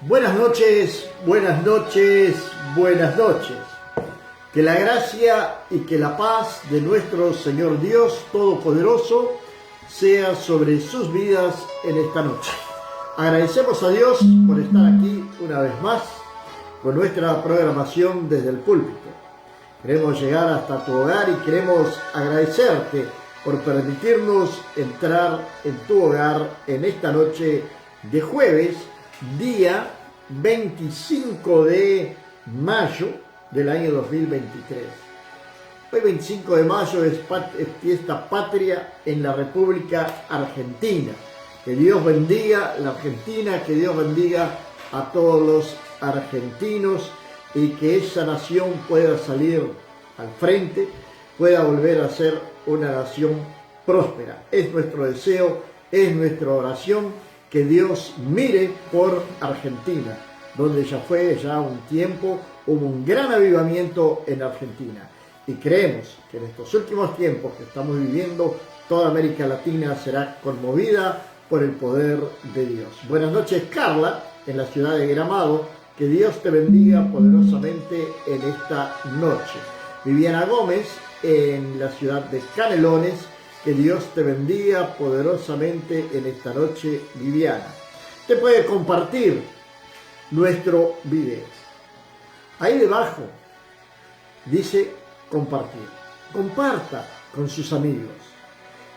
Buenas noches, buenas noches, buenas noches. Que la gracia y que la paz de nuestro Señor Dios Todopoderoso sea sobre sus vidas en esta noche. Agradecemos a Dios por estar aquí una vez más con nuestra programación desde el púlpito. Queremos llegar hasta tu hogar y queremos agradecerte por permitirnos entrar en tu hogar en esta noche de jueves, día 25 de mayo del año 2023. Hoy 25 de mayo es fiesta patria en la República Argentina. Que Dios bendiga la Argentina, que Dios bendiga a todos los argentinos y que esa nación pueda salir al frente, pueda volver a ser una nación próspera. Es nuestro deseo, es nuestra oración que Dios mire por Argentina, donde ya un tiempo, hubo un gran avivamiento en Argentina. Y creemos que en estos últimos tiempos que estamos viviendo, toda América Latina será conmovida por el poder de Dios. Buenas noches, Carla, en la ciudad de Gramado. Que Dios te bendiga poderosamente en esta noche. Viviana Gómez, en la ciudad de Canelones. Que Dios te bendiga poderosamente en esta noche, Viviana. Te puede compartir nuestro video. Ahí debajo dice compartir. Comparta con sus amigos.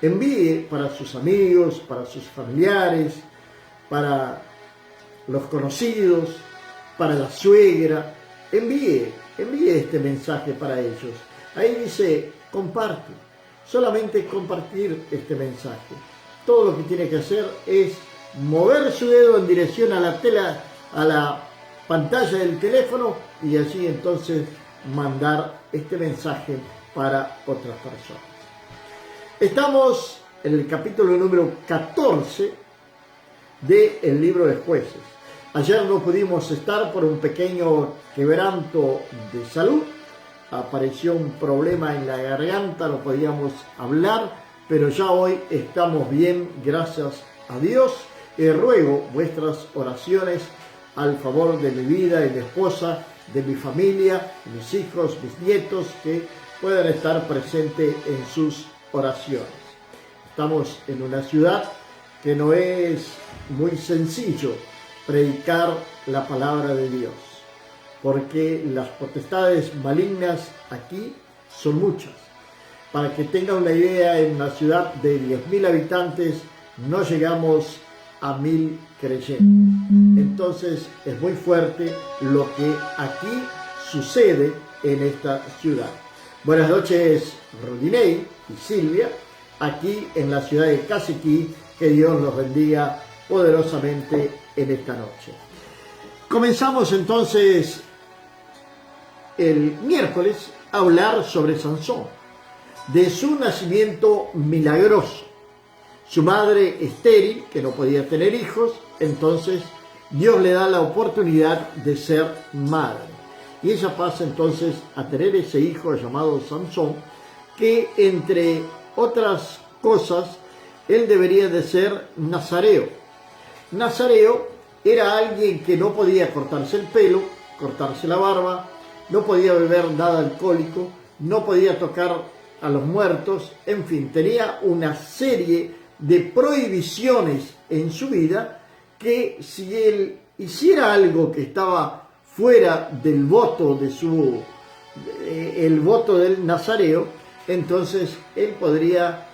Envíe para sus amigos, para sus familiares, para los conocidos, para la suegra. Envíe este mensaje para ellos. Ahí dice comparte. Solamente compartir este mensaje. Todo lo que tiene que hacer es mover su dedo en dirección a la pantalla del teléfono y allí entonces mandar este mensaje para otras personas. Estamos en el capítulo número 14 del libro de Jueces. Ayer no pudimos estar por un pequeño quebranto de salud. Apareció un problema en la garganta, no podíamos hablar, pero ya hoy estamos bien, gracias a Dios. Ruego vuestras oraciones al favor de mi vida, de mi esposa, de mi familia, de mis hijos, mis nietos, que puedan estar presentes en sus oraciones. Estamos en una ciudad que no es muy sencillo predicar la palabra de Dios, porque las potestades malignas aquí son muchas. Para que tengan una idea, en una ciudad de 10.000 habitantes no llegamos a 1.000 creyentes. Entonces es muy fuerte lo que aquí sucede en esta ciudad. Buenas noches, Rodinei y Silvia, aquí en la ciudad de Caciquí. Que Dios los bendiga poderosamente en esta noche. Comenzamos entonces el miércoles a hablar sobre Sansón, de su nacimiento milagroso. Su madre estéril, que no podía tener hijos, entonces Dios le da la oportunidad de ser madre. Y ella pasa entonces a tener ese hijo llamado Sansón, que entre otras cosas, él debería de ser nazareo. Nazareo era alguien que no podía cortarse el pelo, cortarse la barba, no podía beber nada alcohólico, no podía tocar a los muertos, en fin, tenía una serie de prohibiciones en su vida que si él hiciera algo que estaba fuera del voto el voto del nazareo, entonces él podría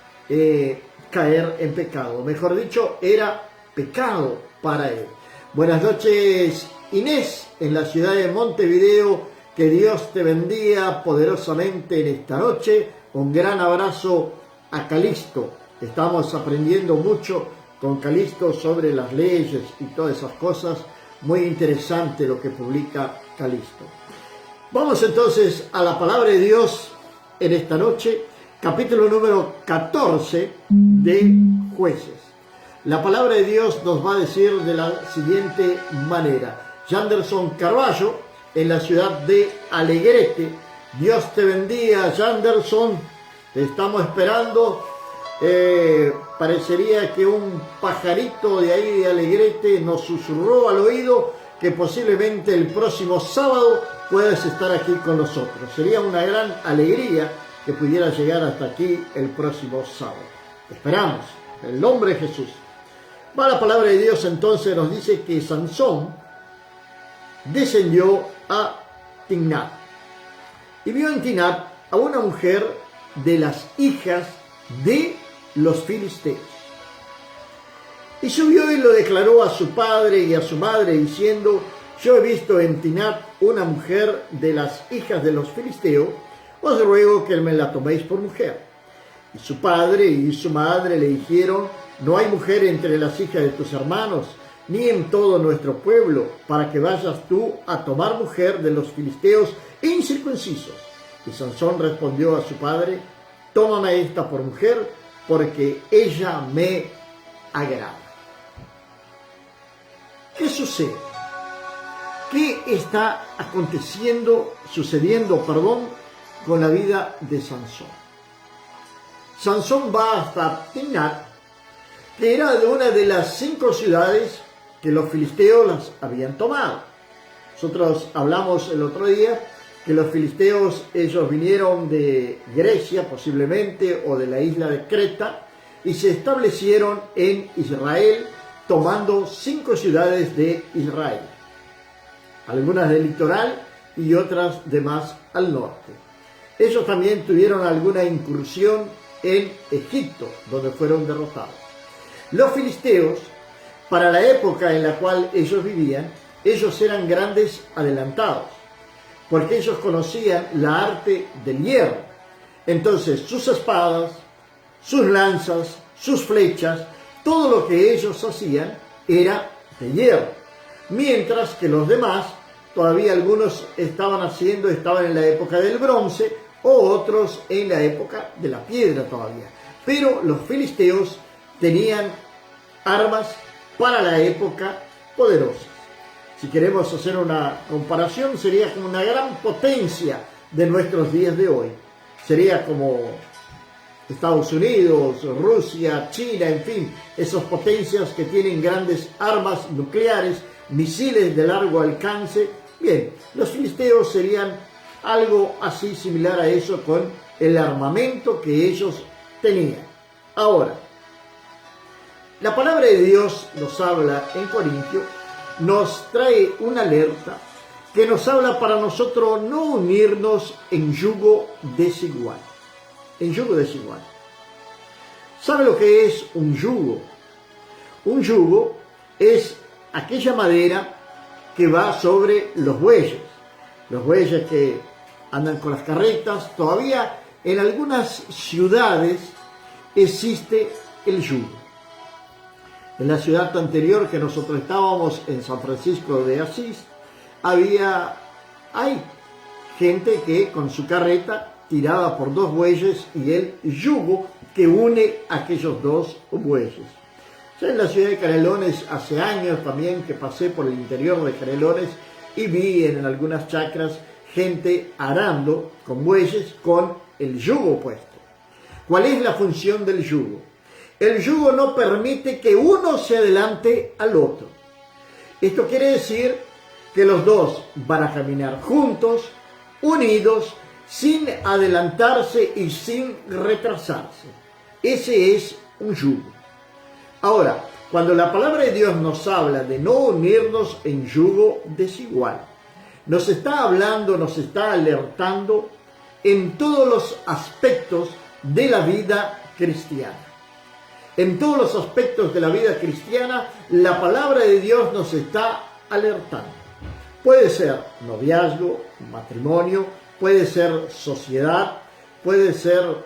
caer en pecado. Mejor dicho, era pecado para él. Buenas noches, Inés, en la ciudad de Montevideo. Que Dios te bendiga poderosamente en esta noche. Un gran abrazo a Calixto. Estamos aprendiendo mucho con Calixto sobre las leyes y todas esas cosas. Muy interesante lo que publica Calixto. Vamos entonces a la palabra de Dios en esta noche. Capítulo número 14 de Jueces. La palabra de Dios nos va a decir de la siguiente manera. Yanderson Carballo, en la ciudad de Alegrete. Dios te bendiga, Yanderson. Te estamos esperando Parecería que un pajarito de ahí de Alegrete nos susurró al oído que posiblemente el próximo sábado puedas estar aquí con nosotros. Sería una gran alegría que pudiera llegar hasta aquí el próximo sábado. Esperamos, en el nombre de Jesús. La palabra de Dios entonces nos dice que Sansón descendió a Timnat y vio en Timnat a una mujer de las hijas de los filisteos. Y subió y lo declaró a su padre y a su madre, diciendo: yo he visto en Timnat una mujer de las hijas de los filisteos, os ruego que me la toméis por mujer. Y su padre y su madre le dijeron: no hay mujer entre las hijas de tus hermanos, ni en todo nuestro pueblo, para que vayas tú a tomar mujer de los filisteos incircuncisos. Y Sansón respondió a su padre: tómame esta por mujer, porque ella me agrada. ¿Qué sucede? ¿Qué está sucediendo con la vida de Sansón? Sansón va hasta Timnat, que era de una de las 5 ciudades que los filisteos las habían tomado. Nosotros hablamos el otro día que los filisteos, ellos vinieron de Grecia posiblemente, o de la isla de Creta, y se establecieron en Israel, tomando 5 ciudades de Israel, algunas del litoral y otras de más al norte. Ellos también tuvieron alguna incursión en Egipto, donde fueron derrotados. Los filisteos, para la época en la cual ellos vivían, ellos eran grandes adelantados, porque ellos conocían la arte del hierro. Entonces sus espadas, sus lanzas, sus flechas, todo lo que ellos hacían era de hierro, mientras que los demás, todavía algunos estaban en la época del bronce, o otros en la época de la piedra todavía. Pero los filisteos tenían armas para la época poderosas. Si queremos hacer una comparación, sería como una gran potencia de nuestros días de hoy. Sería como Estados Unidos, Rusia, China, en fin, esas potencias que tienen grandes armas nucleares, misiles de largo alcance. Bien, los filisteos serían algo así similar a eso, con el armamento que ellos tenían. Ahora, la palabra de Dios nos habla en Corintio, nos trae una alerta que nos habla para nosotros no unirnos en yugo desigual. En yugo desigual. ¿Sabe lo que es un yugo? Un yugo es aquella madera que va sobre los bueyes. Los bueyes que andan con las carretas. Todavía en algunas ciudades existe el yugo. En la ciudad anterior que nosotros estábamos, en San Francisco de Asís, hay gente que con su carreta tirada por 2 bueyes y el yugo que une aquellos 2 bueyes. Ya en la ciudad de Canelones, hace años también que pasé por el interior de Canelones y vi en algunas chacras gente arando con bueyes con el yugo puesto. ¿Cuál es la función del yugo? El yugo no permite que uno se adelante al otro. Esto quiere decir que los 2 van a caminar juntos, unidos, sin adelantarse y sin retrasarse. Ese es un yugo. Ahora, cuando la palabra de Dios nos habla de no unirnos en yugo desigual, nos está hablando, nos está alertando en todos los aspectos de la vida cristiana. En todos los aspectos de la vida cristiana, la palabra de Dios nos está alertando. Puede ser noviazgo, matrimonio, puede ser sociedad, puede ser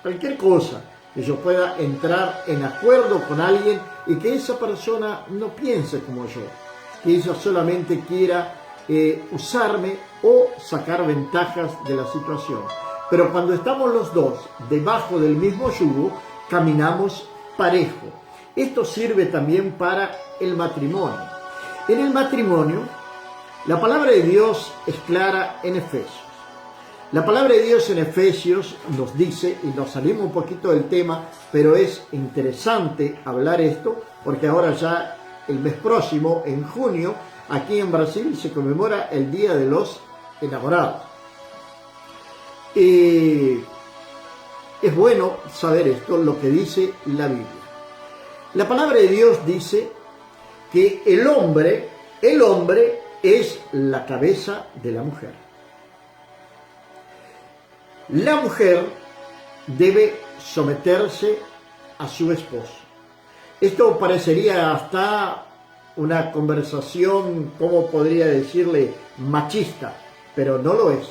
cualquier cosa que yo pueda entrar en acuerdo con alguien y que esa persona no piense como yo, que ella solamente quiera usarme o sacar ventajas de la situación. Pero cuando estamos los 2 debajo del mismo yugo, caminamos parejo. Esto sirve también para el matrimonio. En el matrimonio, la palabra de Dios es clara en Efesios. La palabra de Dios en Efesios nos dice, y nos salimos un poquito del tema, pero es interesante hablar esto, porque ahora ya el mes próximo, en junio, aquí en Brasil se conmemora el Día de los Enamorados. Es bueno saber esto, lo que dice la Biblia. La palabra de Dios dice que el hombre es la cabeza de la mujer. La mujer debe someterse a su esposo. Esto parecería hasta una conversación, ¿cómo podría decirle?, machista, pero no lo es.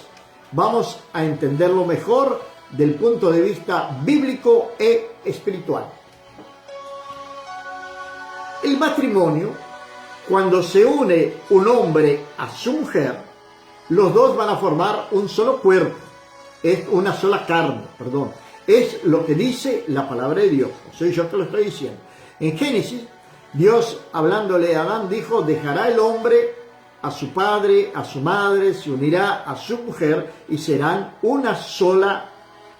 Vamos a entenderlo mejor del punto de vista bíblico e espiritual. El matrimonio, cuando se une un hombre a su mujer, los dos van a formar un solo cuerpo. Es una sola carne, perdón. Es lo que dice la palabra de Dios. No soy yo que lo estoy diciendo. En Génesis, Dios, hablándole a Adán, dijo: dejará el hombre a su padre, a su madre, se unirá a su mujer y serán una sola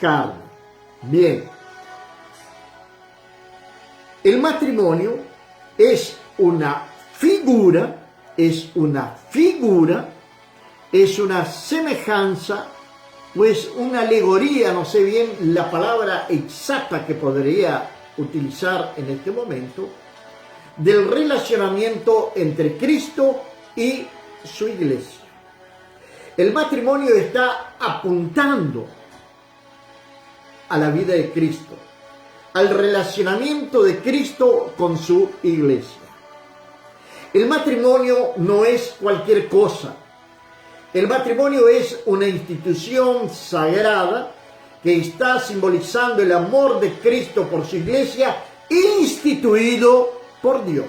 carne. Bien. El matrimonio es una figura, es una semejanza, pues una alegoría, no sé bien la palabra exacta que podría utilizar en este momento, del relacionamiento entre Cristo y su iglesia. El matrimonio está apuntando a la vida de Cristo, al relacionamiento de Cristo con su iglesia. El matrimonio no es cualquier cosa. El matrimonio es una institución sagrada que está simbolizando el amor de Cristo por su iglesia, instituido por Dios.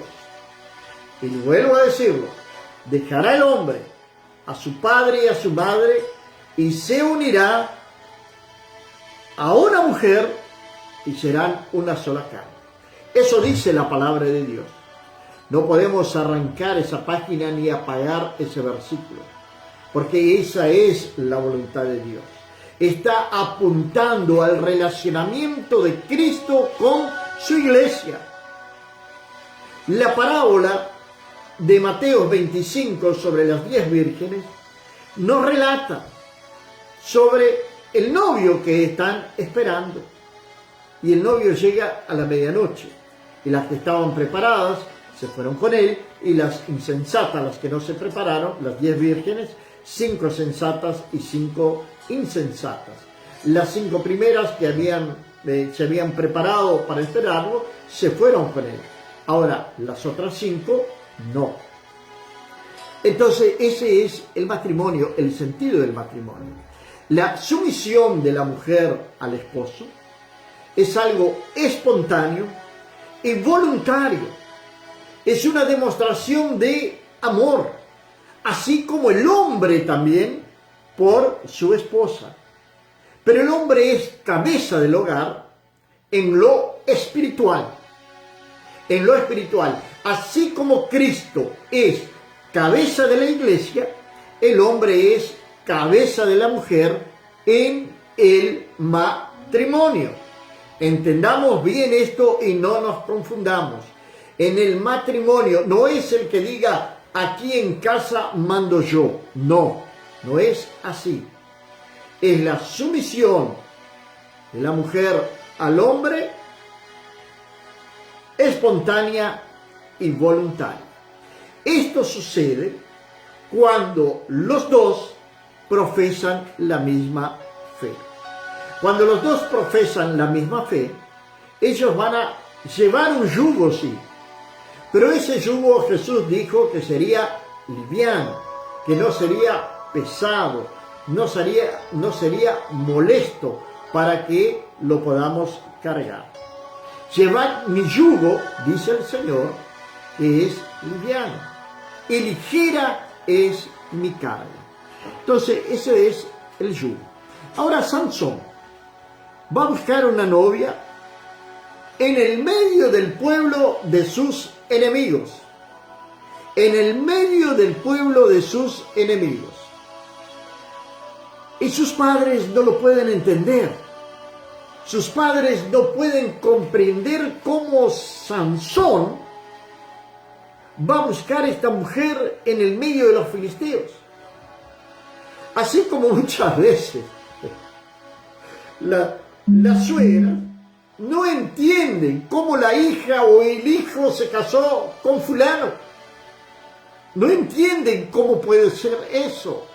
Y vuelvo a decirlo: dejará el hombre a su padre y a su madre y se unirá a una mujer y serán una sola carne. Eso dice la palabra de Dios. No podemos arrancar esa página ni apagar ese versículo, porque esa es la voluntad de Dios. Está apuntando al relacionamiento de Cristo con su iglesia. La parábola de Mateo 25 sobre las 10 vírgenes nos relata sobre el novio que están esperando. Y el novio llega a la medianoche, y las que estaban preparadas se fueron con él, y las insensatas, las que no se prepararon, las 10 vírgenes, 5 sensatas y 5 insensatas. Las 5 primeras que se habían preparado para esperarlo, se fueron con él. Ahora, las otras 5, no. Entonces, ese es el matrimonio, el sentido del matrimonio. La sumisión de la mujer al esposo es algo espontáneo y voluntario. Es una demostración de amor, así como el hombre también por su esposa. Pero el hombre es cabeza del hogar en lo espiritual. En lo espiritual, así como Cristo es cabeza de la iglesia, el hombre es cabeza de la mujer en el matrimonio. Entendamos bien esto y no nos confundamos. En el matrimonio no es el que diga: aquí en casa mando yo. No, no es así. Es la sumisión de la mujer al hombre, espontánea y voluntaria. Esto sucede cuando los dos profesan la misma fe. Cuando los dos profesan la misma fe, ellos van a llevar un yugo, sí. Pero ese yugo Jesús dijo que sería liviano, que no sería pesado, no sería molesto para que lo podamos cargar. Llevad mi yugo, dice el Señor, que es liviano, y ligera es mi carga. Entonces, ese es el yugo. Ahora Sansón va a buscar una novia en el medio del pueblo de sus enemigos. En el medio del pueblo de sus enemigos. Y sus padres no lo pueden entender. Sus padres no pueden comprender cómo Sansón va a buscar a esta mujer en el medio de los filisteos. Así como muchas veces la suegra no entiende cómo la hija o el hijo se casó con fulano. No entienden cómo puede ser eso.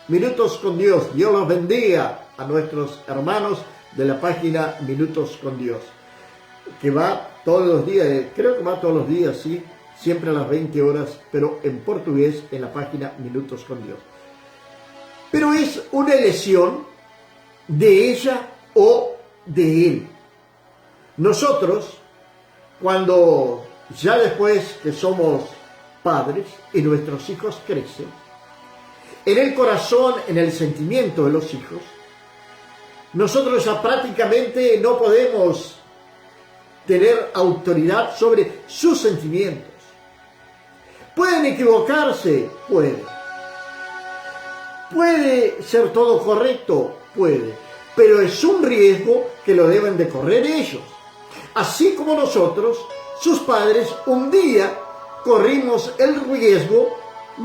Minutos con Dios. Dios los bendiga a nuestros hermanos de la página Minutos con Dios, que va todos los días, creo que va todos los días, sí, siempre a las 20 horas, pero en portugués en la página Minutos con Dios. Pero es una elección de ella o de él. Nosotros, cuando ya después que somos padres y nuestros hijos crecen, en el corazón, en el sentimiento de los hijos, nosotros ya prácticamente no podemos tener autoridad sobre sus sentimientos. ¿Pueden equivocarse? Puede. ¿Puede ser todo correcto? Puede. Pero es un riesgo que lo deben de correr ellos. Así como nosotros, sus padres, un día corrimos el riesgo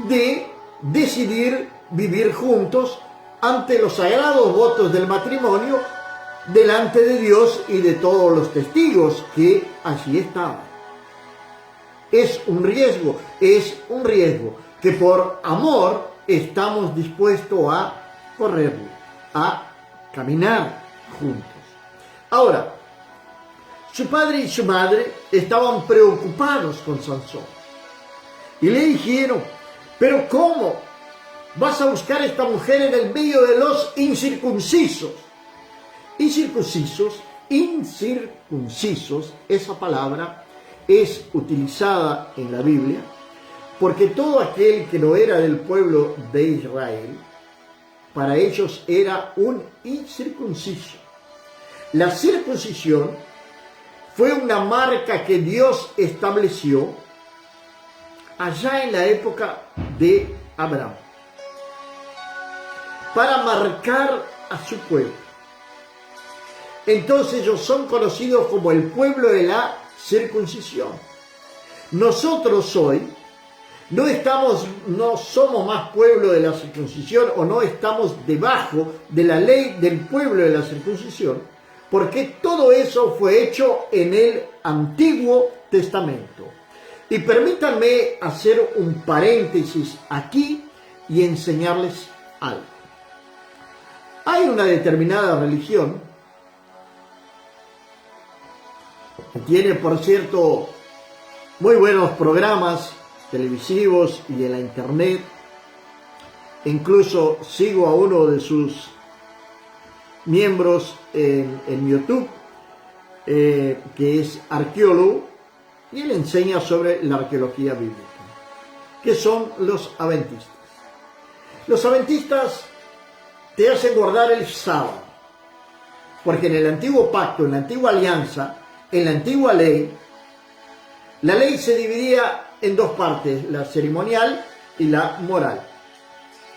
de decidir vivir juntos ante los sagrados votos del matrimonio, delante de Dios y de todos los testigos que allí estaban. Es un riesgo que por amor estamos dispuestos a correrlo, a caminar juntos. Ahora, su padre y su madre estaban preocupados con Sansón y le dijeron: ¿pero cómo vas a buscar a esta mujer en el medio de los incircuncisos? Incircuncisos, esa palabra es utilizada en la Biblia porque todo aquel que no era del pueblo de Israel, para ellos era un incircunciso. La circuncisión fue una marca que Dios estableció allá en la época de Abraham, para marcar a su pueblo. Entonces ellos son conocidos como el pueblo de la circuncisión. Nosotros hoy no somos más pueblo de la circuncisión, o no estamos debajo de la ley del pueblo de la circuncisión, porque todo eso fue hecho en el Antiguo Testamento. Y permítanme hacer un paréntesis aquí y enseñarles algo. Hay una determinada religión que tiene, por cierto, muy buenos programas televisivos y en la internet. Incluso sigo a uno de sus miembros en YouTube, que es arqueólogo, y él enseña sobre la arqueología bíblica, que son los adventistas. Los adventistas te hacen guardar el sábado, porque en el antiguo pacto, en la antigua alianza, en la antigua ley, la ley se dividía en dos partes, la ceremonial y la moral.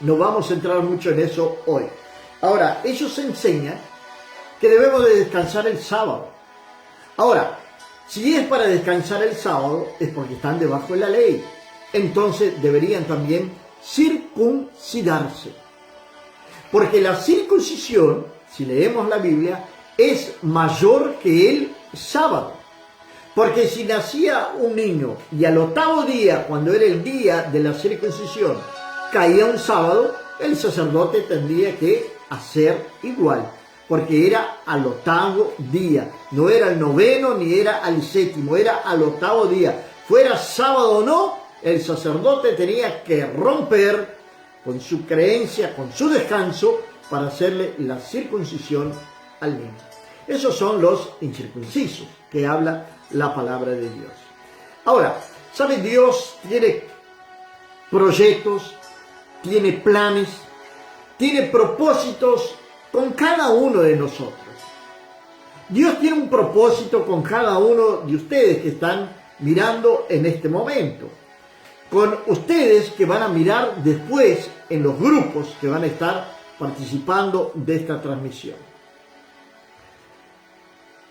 No vamos a entrar mucho en eso hoy. Ahora, ellos enseñan que debemos de descansar el sábado. Ahora, si es para descansar el sábado, es porque están debajo de la ley. Entonces deberían también circuncidarse. Porque la circuncisión, si leemos la Biblia, es mayor que el sábado. Porque si nacía un niño y al octavo día, cuando era el día de la circuncisión, caía un sábado, el sacerdote tendría que hacer igual, porque era al octavo día, no era el noveno ni era al séptimo, era al octavo día. Fuera sábado o no, el sacerdote tenía que romper con su creencia, con su descanso, para hacerle la circuncisión al niño. Esos son los incircuncisos que habla la palabra de Dios. Ahora, ¿sabe? Dios tiene proyectos, tiene planes, tiene propósitos con cada uno de nosotros. Dios tiene un propósito con cada uno de ustedes que están mirando en este momento, con ustedes que van a mirar después en los grupos que van a estar participando de esta transmisión.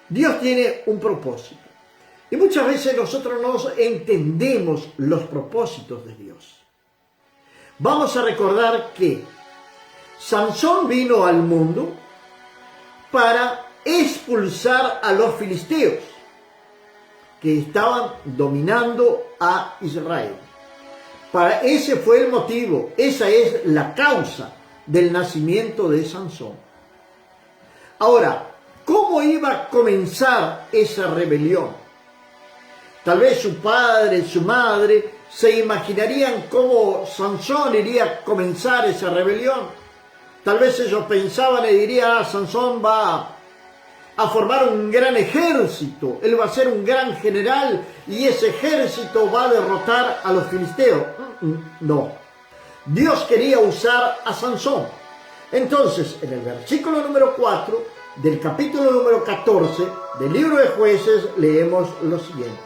Dios tiene un propósito. Y muchas veces nosotros no entendemos los propósitos de Dios. Vamos a recordar que Sansón vino al mundo para expulsar a los filisteos que estaban dominando a Israel. Ese fue el motivo, esa es la causa del nacimiento de Sansón. Ahora, ¿cómo iba a comenzar esa rebelión? Tal vez su padre, su madre, se imaginarían cómo Sansón iría a comenzar esa rebelión. Tal vez ellos pensaban y dirían, Sansón va a formar un gran ejército, él va a ser un gran general y ese ejército va a derrotar a los filisteos. No, Dios quería usar a Sansón. Entonces, en el versículo número 4 del capítulo número 14 del libro de Jueces leemos lo siguiente: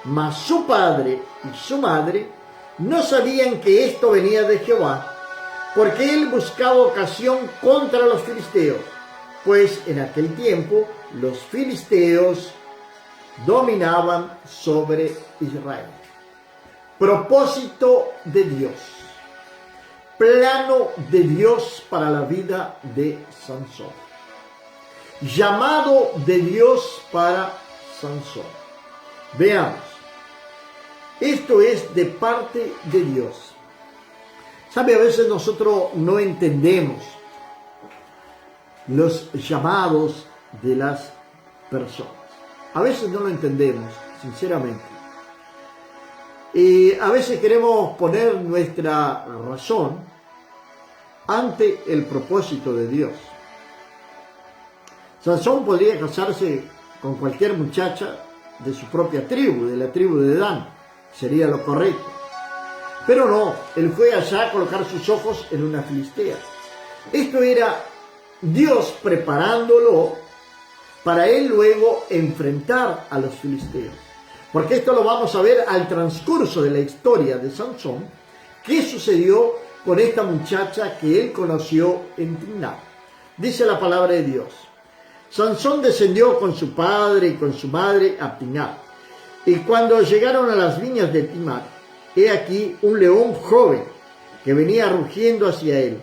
mas su padre y su madre no sabían que esto venía de Jehová, porque él buscaba ocasión contra los filisteos, pues en aquel tiempo los filisteos dominaban sobre Israel. Propósito de Dios, plano de Dios para la vida de Sansón, llamado de Dios para Sansón. Veamos, esto es de parte de Dios. ¿Sabe? A veces nosotros no entendemos los llamados de las personas. A veces no lo entendemos, sinceramente. Y a veces queremos poner nuestra razón ante el propósito de Dios. Sansón podría casarse con cualquier muchacha de su propia tribu, de la tribu de Dan. Sería lo correcto. Pero no, él fue allá a colocar sus ojos en una filistea. Esto era Dios preparándolo para él luego enfrentar a los filisteos. Porque esto lo vamos a ver al transcurso de la historia de Sansón, qué sucedió con esta muchacha que él conoció en Timná. Dice la palabra de Dios: Sansón descendió con su padre y con su madre a Timná, y cuando llegaron a las viñas de Timná, he aquí un león joven que venía rugiendo hacia él.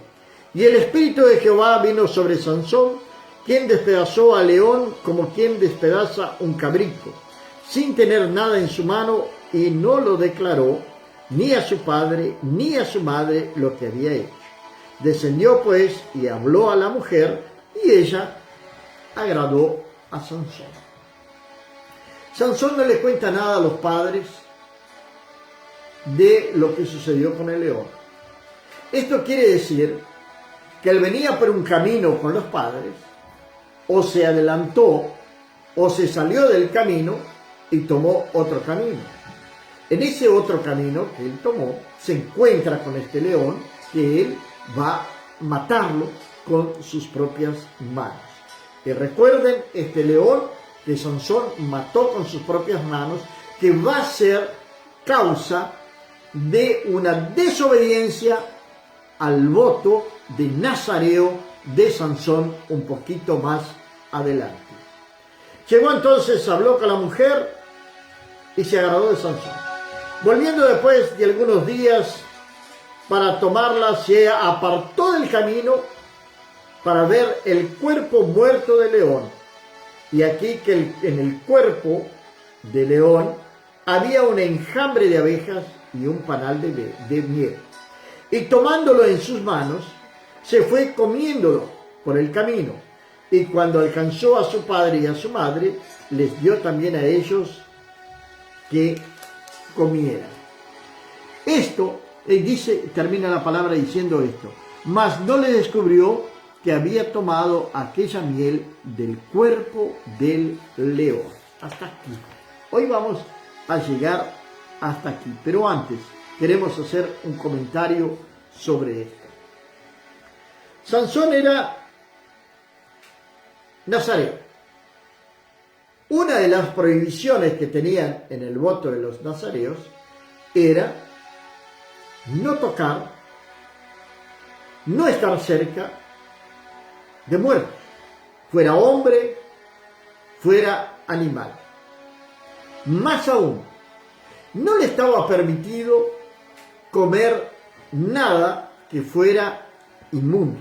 Y el Espíritu de Jehová vino sobre Sansón, quien despedazó al león como quien despedaza un cabrito, sin tener nada en su mano, y no lo declaró ni a su padre ni a su madre lo que había hecho. Descendió pues y habló a la mujer, y ella agradó a Sansón. Sansón no le cuenta nada a los padres de lo que sucedió con el león. Esto quiere decir que él venía por un camino con los padres, o se adelantó, o se salió del camino y tomó otro camino. En ese otro camino que él tomó, se encuentra con este león, que él va a matarlo con sus propias manos. Y recuerden, este león que Sansón mató con sus propias manos, que va a ser causa de una desobediencia al voto de nazareo de Sansón un poquito más adelante. Llegó entonces, habló con la mujer y se agradó de Sansón. Volviendo después de algunos días para tomarla, se apartó del camino para ver el cuerpo muerto del león. Y aquí que en el cuerpo del león había un enjambre de abejas y un panal de miel. Y tomándolo en sus manos, se fue comiéndolo por el camino. Y cuando alcanzó a su padre y a su madre, les dio también a ellos que comieran. Esto, termina la palabra diciendo esto: mas no le descubrió que había tomado aquella miel del cuerpo del león. Hasta aquí. Hoy vamos a llegar hasta aquí, pero antes queremos hacer un comentario sobre esto. Sansón era nazareo. Una de las prohibiciones que tenían en el voto de los nazareos era no tocar, no estar cerca de muerte, fuera hombre, fuera animal. Más aún, no le estaba permitido comer nada que fuera inmundo.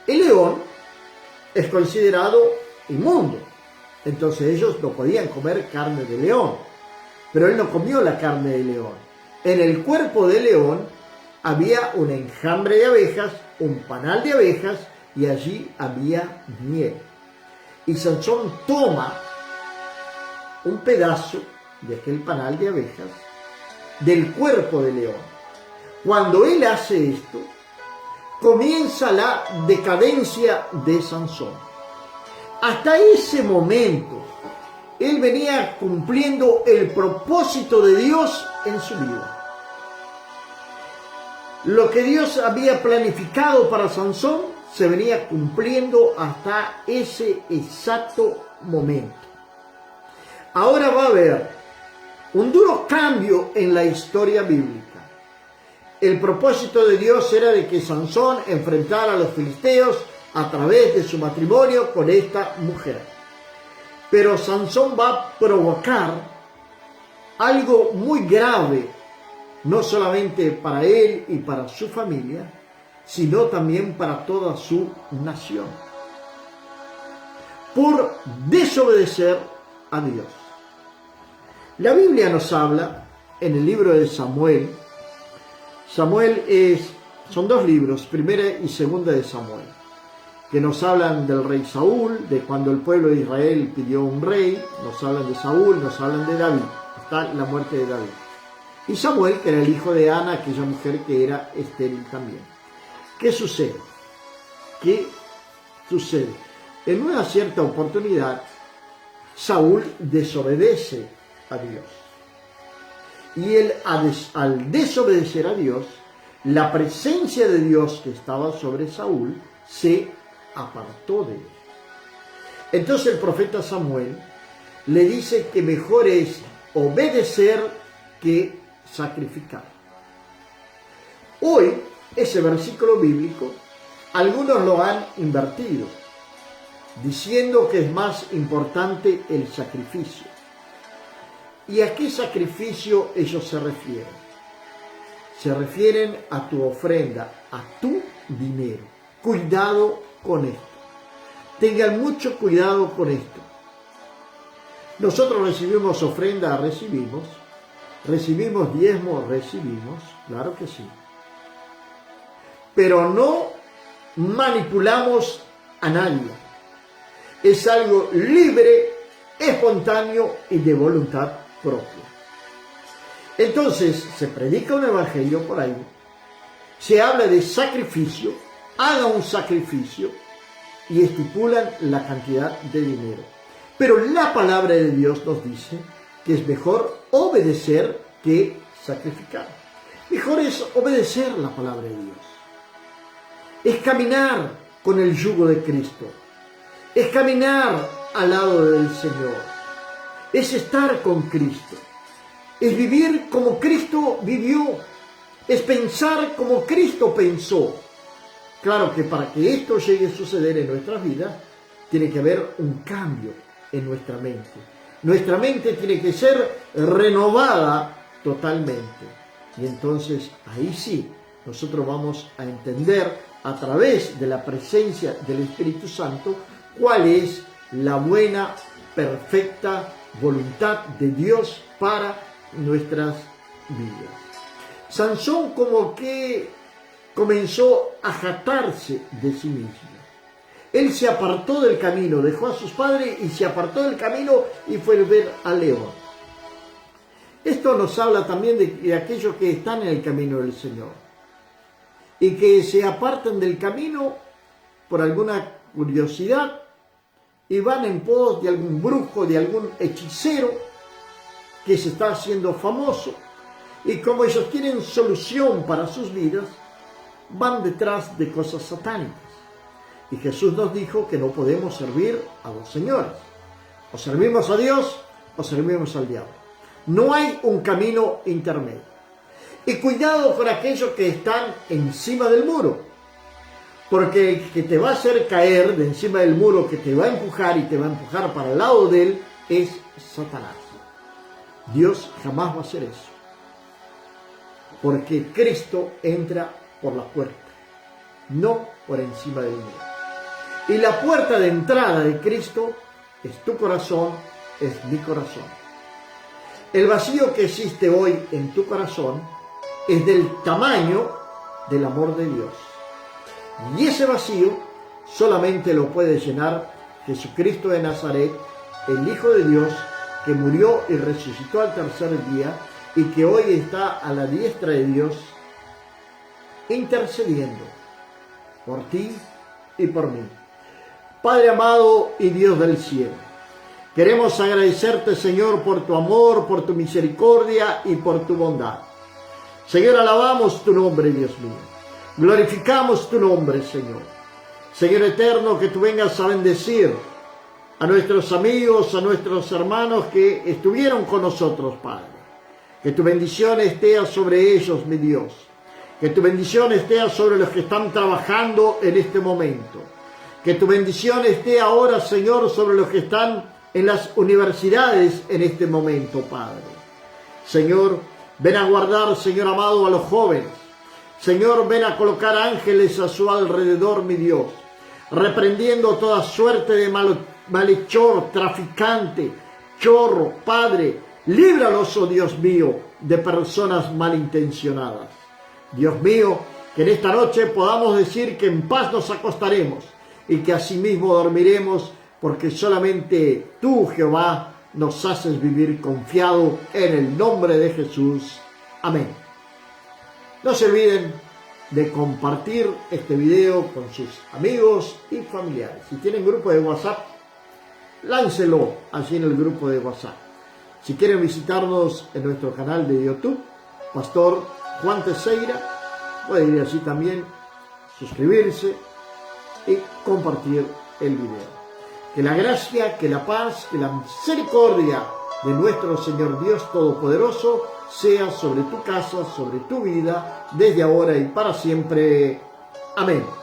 El león es considerado inmundo, entonces ellos no podían comer carne de león, pero él no comió la carne de león. En el cuerpo del león había un enjambre de abejas, un panal de abejas, y allí había miel. Y Sansón toma un pedazo de aquel panal de abejas del cuerpo del león. Cuando él hace esto, comienza la decadencia de Sansón. Hasta ese momento, él venía cumpliendo el propósito de Dios en su vida. Lo que Dios había planificado para Sansón se venía cumpliendo hasta ese exacto momento. Ahora va a haber un duro cambio en la historia bíblica. El propósito de Dios era de que Sansón enfrentara a los filisteos a través de su matrimonio con esta mujer. Pero Sansón va a provocar algo muy grave, no solamente para él y para su familia, sino también para toda su nación, por desobedecer a Dios. La Biblia nos habla en el libro de Samuel. Son dos libros, primera y segunda de Samuel, que nos hablan del rey Saúl, de cuando el pueblo de Israel pidió un rey, nos hablan de Saúl, nos hablan de David, hasta la muerte de David. Y Samuel, que era el hijo de Ana, aquella mujer que era estéril también. ¿Qué sucede? En una cierta oportunidad, Saúl desobedece a Dios. Y él, al desobedecer a Dios, la presencia de Dios que estaba sobre Saúl se apartó de él. Entonces el profeta Samuel le dice que mejor es obedecer que sacrificar. Hoy, ese versículo bíblico, algunos lo han invertido, diciendo que es más importante el sacrificio. ¿Y a qué sacrificio ellos se refieren? Se refieren a tu ofrenda, a tu dinero. Cuidado con esto. Tengan mucho cuidado con esto. Nosotros recibimos ofrenda, recibimos diezmo, claro que sí. Pero no manipulamos a nadie. Es algo libre, espontáneo y de voluntad propia. Entonces se predica un evangelio por ahí, se habla de sacrificio, haga un sacrificio y estipulan la cantidad de dinero. Pero la palabra de Dios nos dice que es mejor obedecer que sacrificar. Mejor es obedecer la palabra de Dios. Es caminar con el yugo de Cristo. Es caminar al lado del Señor. Es estar con Cristo. Es vivir como Cristo vivió. Es pensar como Cristo pensó. Claro que para que esto llegue a suceder en nuestras vidas, tiene que haber un cambio en nuestra mente. Nuestra mente tiene que ser renovada totalmente. Y entonces ahí sí, nosotros vamos a entender a través de la presencia del Espíritu Santo cuál es la buena, perfecta voluntad de Dios para nuestras vidas. Sansón como que comenzó a jactarse de sí mismo. Él se apartó del camino, dejó a sus padres y se apartó del camino y fue a ver al león. Esto nos habla también de aquellos que están en el camino del Señor y que se apartan del camino por alguna curiosidad y van en pos de algún brujo, de algún hechicero que se está haciendo famoso, y como ellos tienen solución para sus vidas, van detrás de cosas satánicas. Y Jesús nos dijo que no podemos servir a dos señores. O servimos a Dios o servimos al diablo. No hay un camino intermedio. Y cuidado con aquellos que están encima del muro, Porque el que te va a hacer caer de encima del muro, que te va a empujar y te va a empujar para el lado de él, es Satanás. Dios jamás va a hacer eso. Porque Cristo entra por la puerta, no por encima del muro. Y la puerta de entrada de Cristo es tu corazón, es mi corazón. El vacío que existe hoy en tu corazón es del tamaño del amor de Dios. Y ese vacío solamente lo puede llenar Jesucristo de Nazaret, el Hijo de Dios, que murió y resucitó al tercer día y que hoy está a la diestra de Dios, intercediendo por ti y por mí. Padre amado y Dios del cielo, queremos agradecerte, Señor, por tu amor, por tu misericordia y por tu bondad. Señor, alabamos tu nombre, Dios mío. Glorificamos tu nombre, Señor. Señor eterno, que tú vengas a bendecir a nuestros amigos, a nuestros hermanos que estuvieron con nosotros, Padre. Que tu bendición esté sobre ellos, mi Dios. Que tu bendición esté sobre los que están trabajando en este momento. Que tu bendición esté ahora, Señor, sobre los que están en las universidades en este momento, Padre. Señor, ven a guardar, Señor amado, a los jóvenes. Señor, ven a colocar ángeles a su alrededor, mi Dios, reprendiendo toda suerte de malhechor, traficante, chorro, Padre. Líbralos, oh Dios mío, de personas malintencionadas. Dios mío, que en esta noche podamos decir que en paz nos acostaremos y que asimismo dormiremos, porque solamente tú, Jehová, nos haces vivir confiado en el nombre de Jesús. Amén. No se olviden de compartir este video con sus amigos y familiares. Si tienen grupo de WhatsApp, láncelo allí en el grupo de WhatsApp. Si quieren visitarnos en nuestro canal de YouTube, Pastor Juan Teixeira, pueden ir allí también, suscribirse y compartir el video. Que la gracia, que la paz, que la misericordia de nuestro Señor Dios Todopoderoso sea sobre tu casa, sobre tu vida, desde ahora y para siempre. Amén.